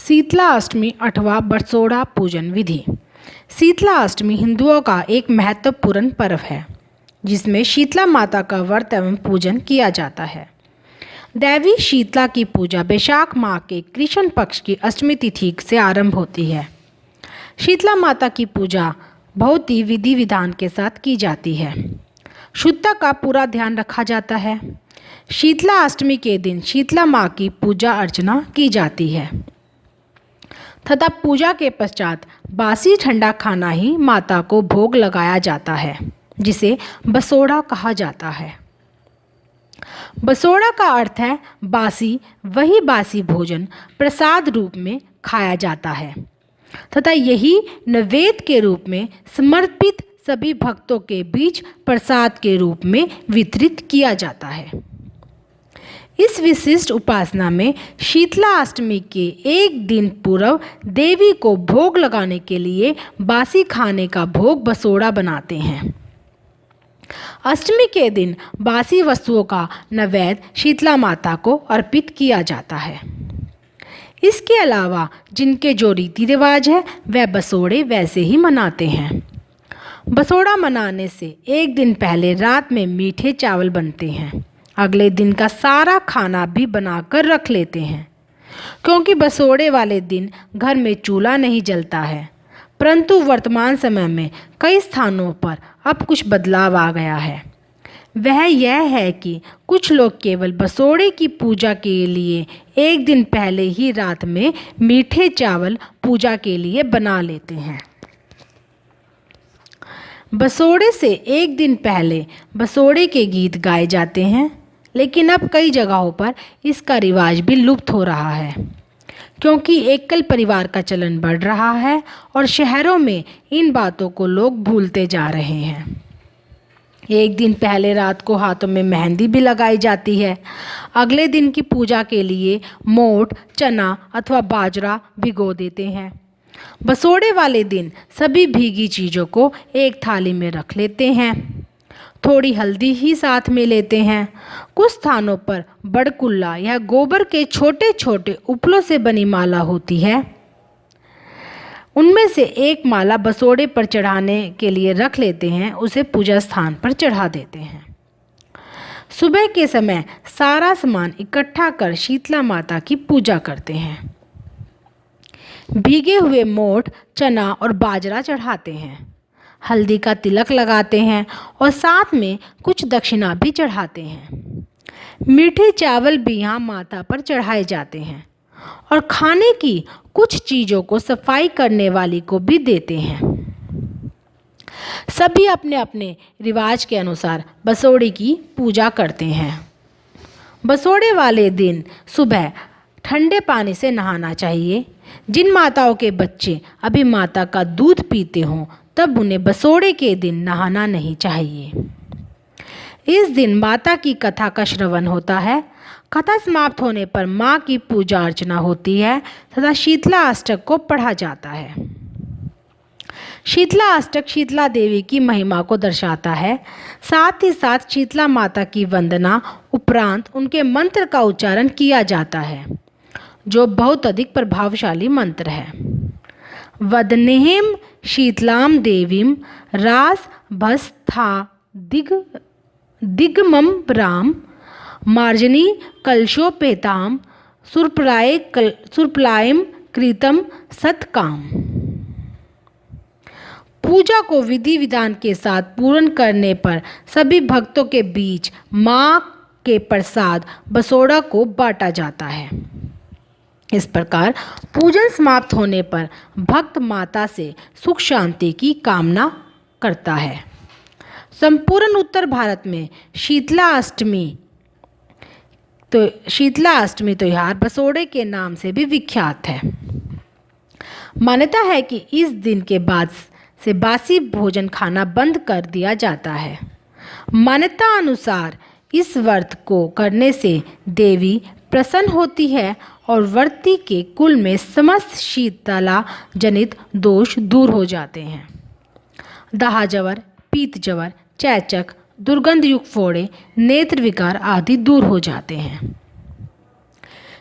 शीतला अष्टमी अथवा बरसोड़ा पूजन विधि। शीतला अष्टमी हिंदुओं का एक महत्वपूर्ण पर्व है जिसमें शीतला माता का व्रत एवं पूजन किया जाता है। देवी शीतला की पूजा वैशाख माह के कृष्ण पक्ष की अष्टमी तिथि से आरंभ होती है। शीतला माता की पूजा बहुत ही विधि विधान के साथ की जाती है। शुद्धता का पूरा ध्यान रखा जाता है। शीतला अष्टमी के दिन शीतला माँ की पूजा अर्चना की जाती है तथा पूजा के पश्चात बासी ठंडा खाना ही माता को भोग लगाया जाता है, जिसे बसोड़ा कहा जाता है। बसोड़ा का अर्थ है बासी। वही बासी भोजन प्रसाद रूप में खाया जाता है तथा यही नैवेद्य के रूप में समर्पित सभी भक्तों के बीच प्रसाद के रूप में वितरित किया जाता है। इस विशिष्ट उपासना में शीतला अष्टमी के एक दिन पूर्व देवी को भोग लगाने के लिए बासी खाने का भोग बसोड़ा बनाते हैं। अष्टमी के दिन बासी वस्तुओं का नैवेद्य शीतला माता को अर्पित किया जाता है। इसके अलावा जिनके जो रीति रिवाज है वह बसोड़े वैसे ही मनाते हैं। बसोड़ा मनाने से एक दिन पहले रात में मीठे चावल बनते हैं। अगले दिन का सारा खाना भी बनाकर रख लेते हैं, क्योंकि बसोड़े वाले दिन घर में चूल्हा नहीं जलता है। परंतु वर्तमान समय में कई स्थानों पर अब कुछ बदलाव आ गया है। वह यह है कि कुछ लोग केवल बसोड़े की पूजा के लिए एक दिन पहले ही रात में मीठे चावल पूजा के लिए बना लेते हैं। बसोड़े से एक दिन पहले बसोड़े के गीत गाए जाते हैं, लेकिन अब कई जगहों पर इसका रिवाज भी लुप्त हो रहा है, क्योंकि एकल परिवार का चलन बढ़ रहा है और शहरों में इन बातों को लोग भूलते जा रहे हैं। एक दिन पहले रात को हाथों में मेहंदी भी लगाई जाती है। अगले दिन की पूजा के लिए मोठ, चना अथवा बाजरा भिगो देते हैं। बसोड़े वाले दिन सभी भीगी चीज़ों को एक थाली में रख लेते हैं। थोड़ी हल्दी ही साथ में लेते हैं। कुछ स्थानों पर बड़कुल्ला या गोबर के छोटे छोटे उपलों से बनी माला होती है। उनमें से एक माला बसोड़े पर चढ़ाने के लिए रख लेते हैं, उसे पूजा स्थान पर चढ़ा देते हैं। सुबह के समय सारा सामान इकट्ठा कर शीतला माता की पूजा करते हैं। भीगे हुए मोठ, चना और बाजरा चढ़ाते हैं। हल्दी का तिलक लगाते हैं और साथ में कुछ दक्षिणा भी चढ़ाते हैं। मीठे चावल भी यहाँ माता पर चढ़ाए जाते हैं और खाने की कुछ चीज़ों को सफाई करने वाली को भी देते हैं। सभी अपने अपने रिवाज के अनुसार बसोड़े की पूजा करते हैं। बसोड़े वाले दिन सुबह ठंडे पानी से नहाना चाहिए। जिन माताओं के बच्चे अभी माता का दूध पीते हों तब उन्हें बसोड़े के दिन नहाना नहीं चाहिए। इस दिन माता की कथा का श्रवण होता है। कथा समाप्त होने पर माँ की पूजा अर्चना होती है तथा शीतला अष्टक को पढ़ा जाता है। शीतला अष्टक शीतला देवी की महिमा को दर्शाता है। साथ ही साथ शीतला माता की वंदना उपरांत उनके मंत्र का उच्चारण किया जाता है, जो बहुत अधिक प्रभावशाली मंत्र है। वदनेम शीतलाम देवीम रास भस्था दिग्मम राम मार्जनी कलशोपेताम सुरप्लायम कृतम सत्काम। पूजा को विधि विधान के साथ पूर्ण करने पर सभी भक्तों के बीच माँ के प्रसाद बसोड़ा को बांटा जाता है। इस प्रकार पूजन समाप्त होने पर भक्त माता से सुख शांति की कामना करता है। संपूर्ण उत्तर भारत में शीतला अष्टमी त्योहार बसोड़े के नाम से भी विख्यात है। मान्यता है कि इस दिन के बाद से बासी भोजन खाना बंद कर दिया जाता है। मान्यता अनुसार इस व्रत को करने से देवी प्रसन्न होती है और व्रती के कुल में समस्त शीतला जनित दोष दूर हो जाते हैं। दाह जवर, पीत जवर, चैचक, दुर्गंध युक्त फोड़े, नेत्र विकार आदि दूर हो जाते हैं।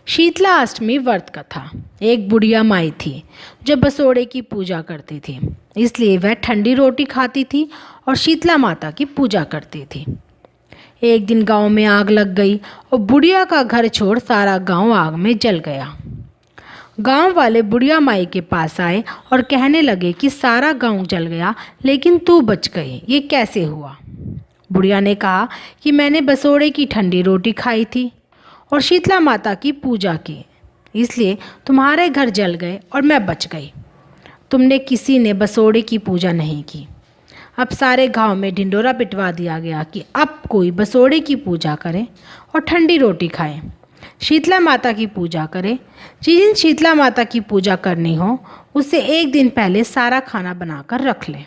शीतला अष्टमी व्रत कथा। एक बुढ़िया माई थी जो बसोड़े की पूजा करती थी, इसलिए वह ठंडी रोटी खाती थी और शीतला माता की पूजा करती थी। एक दिन गांव में आग लग गई और बुढ़िया का घर छोड़ सारा गांव आग में जल गया। गांव वाले बुढ़िया माई के पास आए और कहने लगे कि सारा गांव जल गया लेकिन तू बच गई, ये कैसे हुआ? बुढ़िया ने कहा कि मैंने बसोड़े की ठंडी रोटी खाई थी और शीतला माता की पूजा की, इसलिए तुम्हारे घर जल गए और मैं बच गई। तुमने किसी ने बसोड़े की पूजा नहीं की। अब सारे गांव में ढिंडोरा पिटवा दिया गया कि अब कोई बसोड़े की पूजा करे और ठंडी रोटी खाए, शीतला माता की पूजा करे। जिस दिन शीतला माता की पूजा करनी हो उससे एक दिन पहले सारा खाना बनाकर रख ले।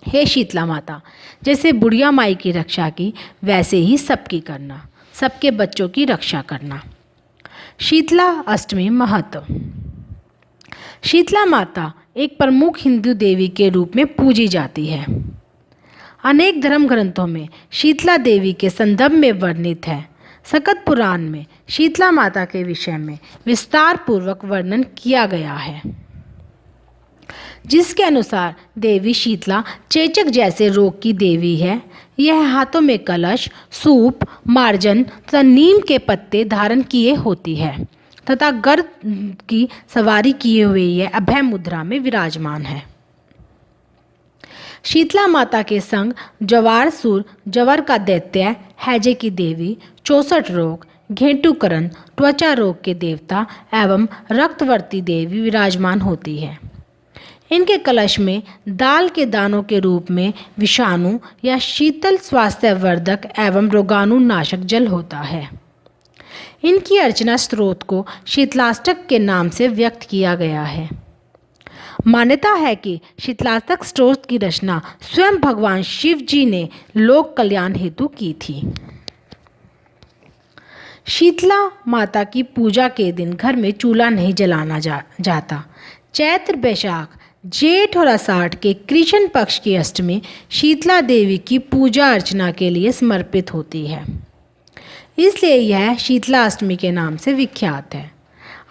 हे शीतला माता, जैसे बुढ़िया माई की रक्षा की वैसे ही सबकी करना, सबके बच्चों की रक्षा करना। शीतला अष्टमी महत्व। शीतला माता एक प्रमुख हिंदू देवी के रूप में पूजी जाती है। अनेक धर्म ग्रंथों में शीतला देवी के संदर्भ में वर्णित है। सकत पुराण में शीतला माता के विषय में विस्तार पूर्वक वर्णन किया गया है, जिसके अनुसार देवी शीतला चेचक जैसे रोग की देवी है। यह हाथों में कलश, सूप, मार्जन तथा नीम के पत्ते धारण किए होती है तथा गर्द की सवारी किए हुए यह अभय मुद्रा में विराजमान है। शीतला माता के संग जवारसूर, जवर का दैत्य, हैजे की देवी, 64 रोग, घेंटुकरण, त्वचा रोग के देवता एवं रक्तवर्ती देवी विराजमान होती है। इनके कलश में दाल के दानों के रूप में विषाणु या शीतल स्वास्थ्यवर्धक एवं रोगाणु नाशक जल होता है। इनकी अर्चना स्रोत को शीतलाष्टक के नाम से व्यक्त किया गया है। मान्यता है कि शीतलाष्टक स्रोत की रचना स्वयं भगवान शिव जी ने लोक कल्याण हेतु की थी। शीतला माता की पूजा के दिन घर में चूल्हा नहीं जलाना जाता। चैत्र, बैसाख, जेठ और आषाढ़ के कृष्ण पक्ष की अष्टमी शीतला देवी की पूजा अर्चना के लिए समर्पित होती है, इसलिए यह शीतला अष्टमी के नाम से विख्यात है।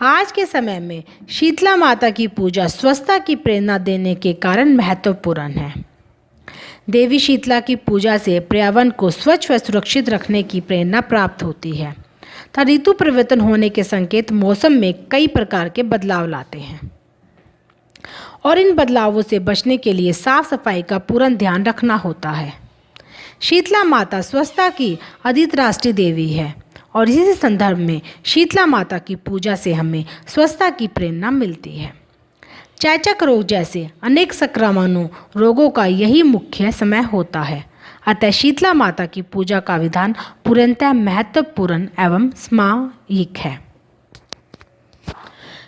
आज के समय में शीतला माता की पूजा स्वस्थता की प्रेरणा देने के कारण महत्वपूर्ण है। देवी शीतला की पूजा से पर्यावरण को स्वच्छ व सुरक्षित रखने की प्रेरणा प्राप्त होती है तथा ऋतु परिवर्तन होने के संकेत मौसम में कई प्रकार के बदलाव लाते हैं और इन बदलावों से बचने के लिए साफ सफाई का पूर्ण ध्यान रखना होता है। शीतला माता स्वस्थता की अधिराष्ट्रीय देवी है और इसी संदर्भ में शीतला माता की पूजा से हमें स्वस्थता की प्रेरणा मिलती है। चेचक रोग जैसे अनेक संक्रामणों रोगों का यही मुख्य समय होता है, अतः शीतला माता की पूजा का विधान पूर्णतः महत्वपूर्ण एवं सामयिक है।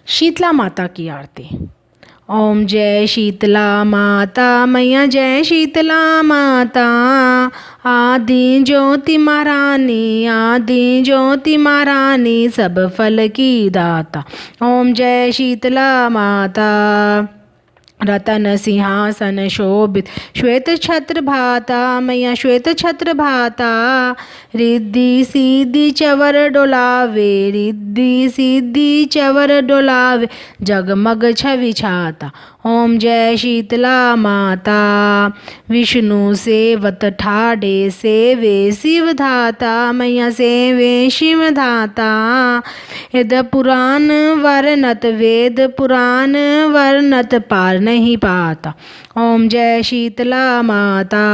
शीतला माता की आरती। ओम जय शीतला माता मैया, जय शीतला माता, आदि ज्योति महारानी, आदि ज्योति महारानी, सब फल की दाता। ओम जय शीतला माता। रतन सिंहासन शोभित श्वेत छत्र भाता मैया, श्वेत छत्र भाता, रिद्धि सिद्धि चवर डोलावे, रिद्धि सिद्धि चवर डोलावे, जगमग छवि छाता। ओम जय शीतला माता। विष्णु सेवत ठाडे, सेवे शिव धाता मैया, सेवे शिव धाता, वेद पुराण वर्णत, वेद पुराण वर्णत, पार नहीं पाता। ओम जय शीतला माता।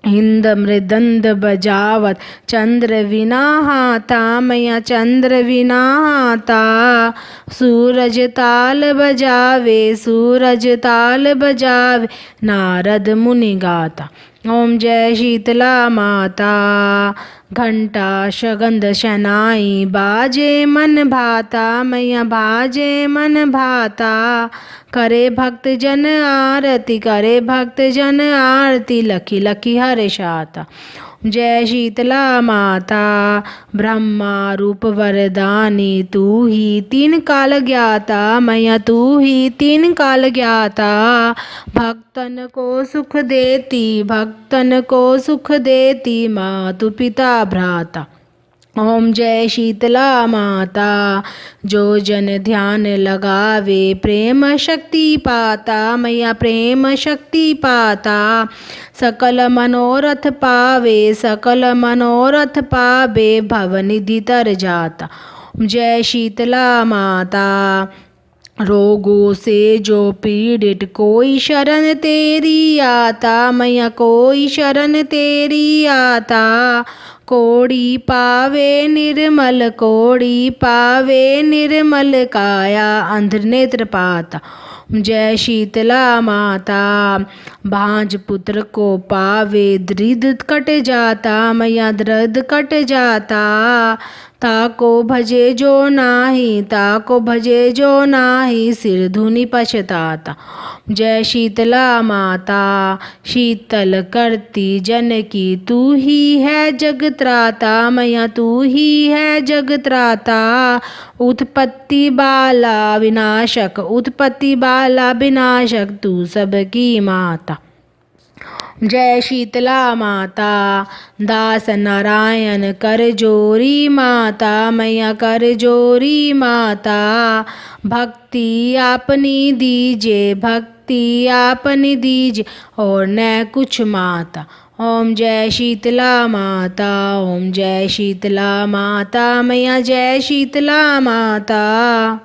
हिंद मृदंड बजावत, चंद्र विना हाथा मैया, चंद्र विना हाथा, सूरज ताल बजावे, सूरज ताल बजावे, नारद मुनि गाता। ओम जय शीतला माता। घंटा शगंध शनाई, बाजे मन भाता मैया, बाजे मन भाता, करे भक्त जन आरती, करे भक्त जन आरती, लखी लखी हर्षाता। जय शीतला माता। ब्रह्मा रूप वरदानी, तू ही तीन काल ज्ञाता मैया, तू ही तीन काल ज्ञाता, भक्तन को सुख देती, भक्तन को सुख देती, मातु पिता भ्राता। ओम जय शीतला माता। जो जन ध्यान लगावे प्रेम शक्ति पाता, मैया प्रेम शक्ति पाता। सकल मनोरथ पावे, सकल मनोरथ पावे, भवनिधि तर जाता। जय शीतला माता। रोगों से जो पीड़ित कोई शरण तेरी आता, मैया कोई शरण तेरी आता। कोड़ी पावे निर्मल, कोड़ी पावे निर्मल काया, अंध नेत्र पाता। जय शीतला माता। भांज पुत्र को पावे दृद कट जाता, मैया दृद कट जाता। ताको भजे जो नाही, ताको भजे जो नाही, सिर धुनि पछताता। जय शीतला माता। शीतल करती जन की तू ही है जगत्राता, मैया तू ही है जगत्राता। उत्पत्ति बाला विनाशक, उत्पत्ति बाला विनाशक, तू सबकी माता। जय शीतला माता। दास नारायण कर जोरी माता, मैया कर जोरी माता। भक्ति आपनी दीजे, भक्ति आपनी दीजे, और न कुछ माता। ओम जय शीतला माता, ओम जय शीतला माता, मैया जय शीतला माता।